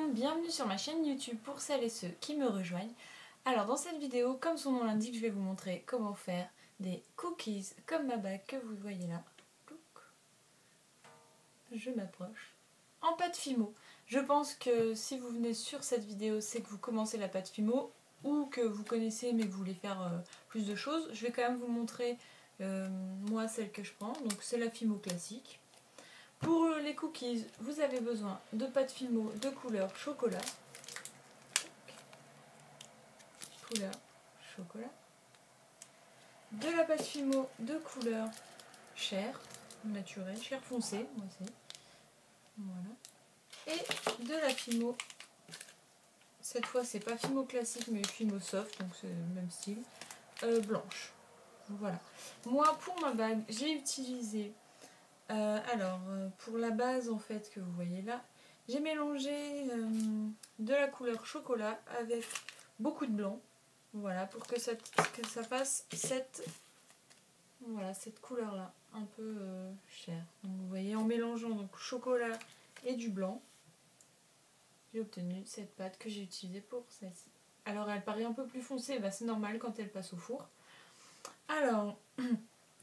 monde, bienvenue sur ma chaîne YouTube pour celles et ceux qui me rejoignent. Alors dans cette vidéo, comme son nom l'indique, je vais vous montrer comment faire des cookies comme ma bague que vous voyez là. Je m'approche. En pâte Fimo. Je pense que si vous venez sur cette vidéo, c'est que vous commencez la pâte Fimo ou que vous connaissez mais que vous voulez faire plus de choses. Je vais quand même vous montrer moi celle que je prends. Donc c'est la Fimo classique. Pour les cookies, vous avez besoin de pâte Fimo de couleur chocolat. Couleur chocolat. De la pâte Fimo de couleur chair, naturelle, chair foncée, moi c'est. Voilà. Et de la Fimo, cette fois c'est pas Fimo classique mais Fimo soft, donc c'est le même style, blanche. Voilà. Moi pour ma bague, j'ai utilisé, pour la base en fait que vous voyez là, j'ai mélangé de la couleur chocolat avec beaucoup de blanc. Voilà, pour que ça fasse cette couleur là, un peu chair. Donc vous voyez, en mélangeant donc chocolat et du blanc, j'ai obtenu cette pâte que j'ai utilisée pour celle-ci. Alors elle paraît un peu plus foncée, bah c'est normal quand elle passe au four. Alors,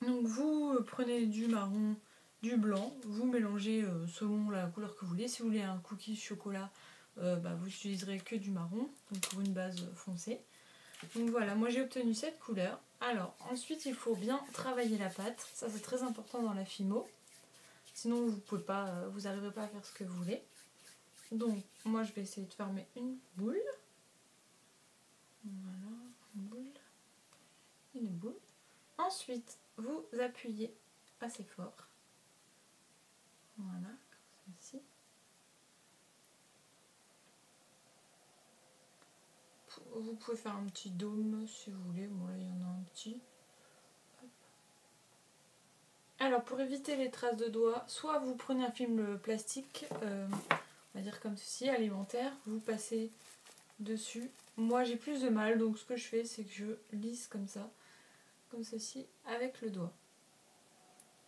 donc vous prenez du marron, du blanc, vous mélangez selon la couleur que vous voulez. Si vous voulez un cookie chocolat, vous utiliserez que du marron, donc pour une base foncée. Donc voilà, moi j'ai obtenu cette couleur. Alors ensuite il faut bien travailler la pâte, ça c'est très important dans la Fimo. Sinon vous pouvez pas, vous n'arriverez pas à faire ce que vous voulez. Donc moi je vais essayer de former une boule. Voilà, une boule. Ensuite vous appuyez assez fort. Voilà, comme ceci. Vous pouvez faire un petit dôme si vous voulez, bon là il y en a un petit. Alors pour éviter les traces de doigts, soit vous prenez un film plastique, on va dire comme ceci, alimentaire, vous passez dessus. Moi j'ai plus de mal, donc ce que je fais c'est que je lisse comme ça, comme ceci, avec le doigt.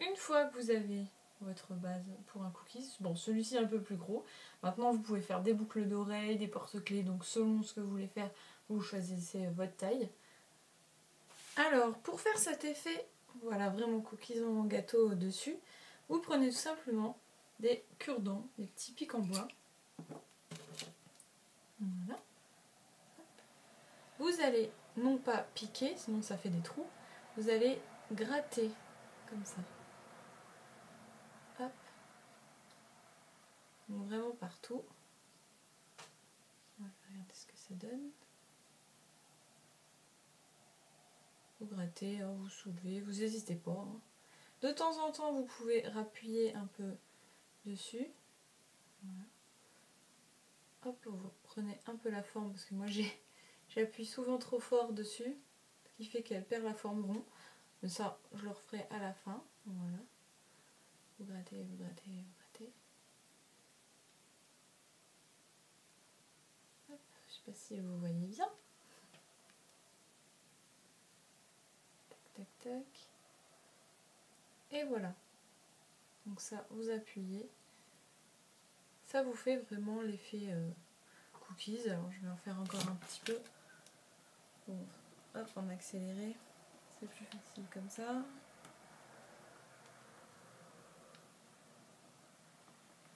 Une fois que vous avez votre base pour un cookies, bon celui-ci est un peu plus gros, maintenant vous pouvez faire des boucles d'oreilles, des porte-clés, donc selon ce que vous voulez faire, vous choisissez votre taille. Alors pour faire cet effet, voilà vraiment cookies en gâteau au-dessus, vous prenez tout simplement des cure-dents, des petits pics en bois. Voilà. Vous allez non pas piquer, sinon ça fait des trous, vous allez gratter comme ça. Hop. Donc vraiment partout. Regardez ce que ça donne. Vous grattez, vous soulevez, vous n'hésitez pas. Hein. De temps en temps, vous pouvez rappuyer un peu dessus. Voilà. Hop, vous prenez un peu la forme parce que moi j'appuie souvent trop fort dessus, ce qui fait qu'elle perd la forme rond. Mais ça, je le referai à la fin. Voilà. Vous grattez, vous grattez, vous grattez. Hop, je sais pas si vous voyez bien. Tac, tac, tac. Et voilà. Donc ça, vous appuyez. Ça vous fait vraiment l'effet cookies. Alors je vais en faire encore un petit peu. Bon, hop, en accéléré. C'est plus facile comme ça.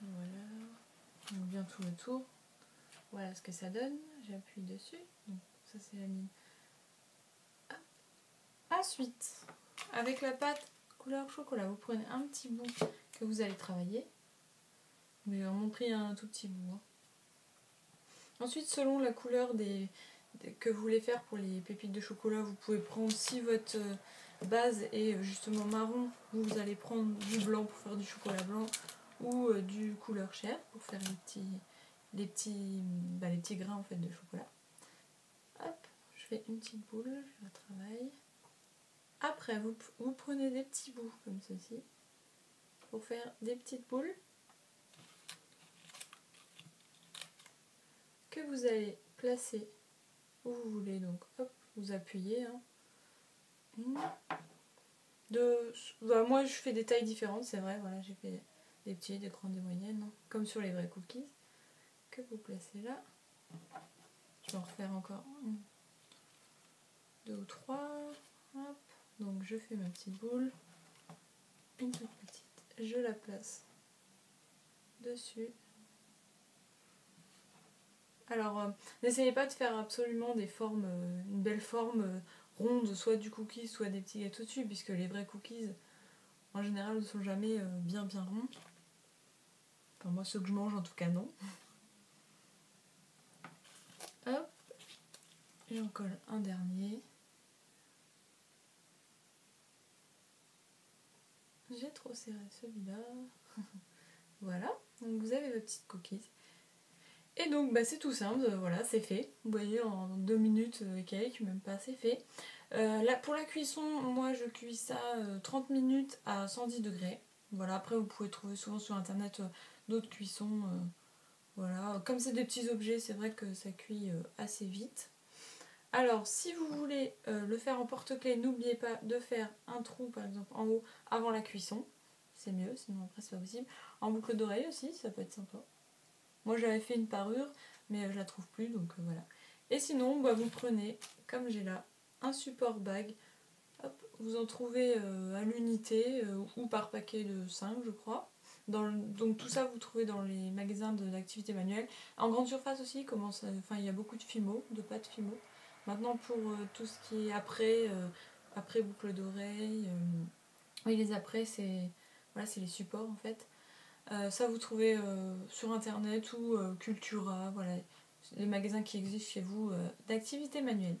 Voilà. Donc bien tout le tour. Voilà ce que ça donne. J'appuie dessus. Donc ça c'est la ligne. Hop. Ensuite, avec la pâte couleur chocolat, vous prenez un petit bout que vous allez travailler. Mais on m'a pris un tout petit bout. Hein. Ensuite, selon la couleur que vous voulez faire pour les pépites de chocolat, vous pouvez prendre, si votre base est justement marron, vous allez prendre du blanc pour faire du chocolat blanc ou du couleur chair pour faire les petits grains en fait de chocolat. Hop, je fais une petite boule, je la travaille. Après, vous prenez des petits bouts comme ceci pour faire des petites boules que vous allez placer où vous voulez. Donc, hop, vous appuyez. Hein. Moi, je fais des tailles différentes, c'est vrai. Voilà, j'ai fait des petits, des grands, des moyennes, hein, comme sur les vrais cookies. que vous placez là. Je vais en refaire encore une, 2 ou 3. Hop. Donc je fais ma petite boule, une toute petite, je la place dessus. Alors n'essayez pas de faire absolument des formes, une belle forme ronde, soit du cookie, soit des petits gâteaux dessus, puisque les vrais cookies en général ne sont jamais bien ronds. Enfin moi ceux que je mange en tout cas non. Hop, j'en colle un dernier. J'ai trop serré celui-là. Voilà, donc vous avez votre petite cookies. Et donc bah, c'est tout simple, voilà, c'est fait. Vous voyez, en 2 minutes et quelques, même pas, c'est fait. Là, pour la cuisson, moi je cuis ça 30 minutes à 110 degrés. Voilà, après vous pouvez trouver souvent sur internet d'autres cuissons. Voilà, comme c'est des petits objets, c'est vrai que ça cuit assez vite. Alors, si vous voulez le faire en porte-clés, n'oubliez pas de faire un trou par exemple en haut avant la cuisson. C'est mieux, sinon après c'est pas possible. En boucle d'oreille aussi, ça peut être sympa. Moi j'avais fait une parure, mais je la trouve plus, donc voilà. Et sinon, bah, vous prenez, comme j'ai là, un support bague. Hop, vous en trouvez à l'unité ou par paquet de 5, je crois. Donc tout ça vous trouvez dans les magasins d'activités manuelles. En grande surface aussi, il y a beaucoup de Fimo, de pâtes Fimo. Maintenant pour tout ce qui est après boucle d'oreille, oui les après c'est voilà, c'est les supports en fait. Ça vous trouvez sur internet ou Cultura, voilà, les magasins qui existent chez vous d'activités manuelles.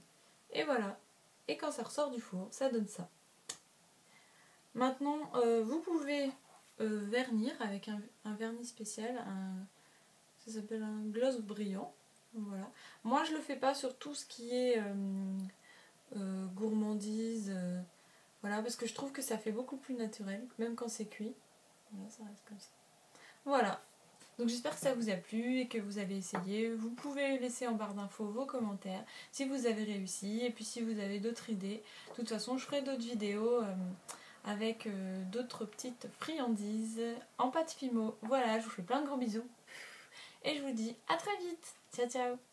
Et voilà. Et quand ça ressort du four, ça donne ça. Maintenant, vous pouvez vernir avec un vernis spécial, ça s'appelle un gloss brillant. Voilà. Moi, je le fais pas sur tout ce qui est gourmandise, voilà, parce que je trouve que ça fait beaucoup plus naturel, même quand c'est cuit. Voilà, ça reste comme ça. Voilà. Donc j'espère que ça vous a plu et que vous avez essayé. Vous pouvez laisser en barre d'infos vos commentaires si vous avez réussi. Et puis si vous avez d'autres idées. De toute façon, je ferai d'autres vidéos avec d'autres petites friandises en pâte Fimo. Voilà, je vous fais plein de gros bisous. Et je vous dis à très vite. Ciao ciao.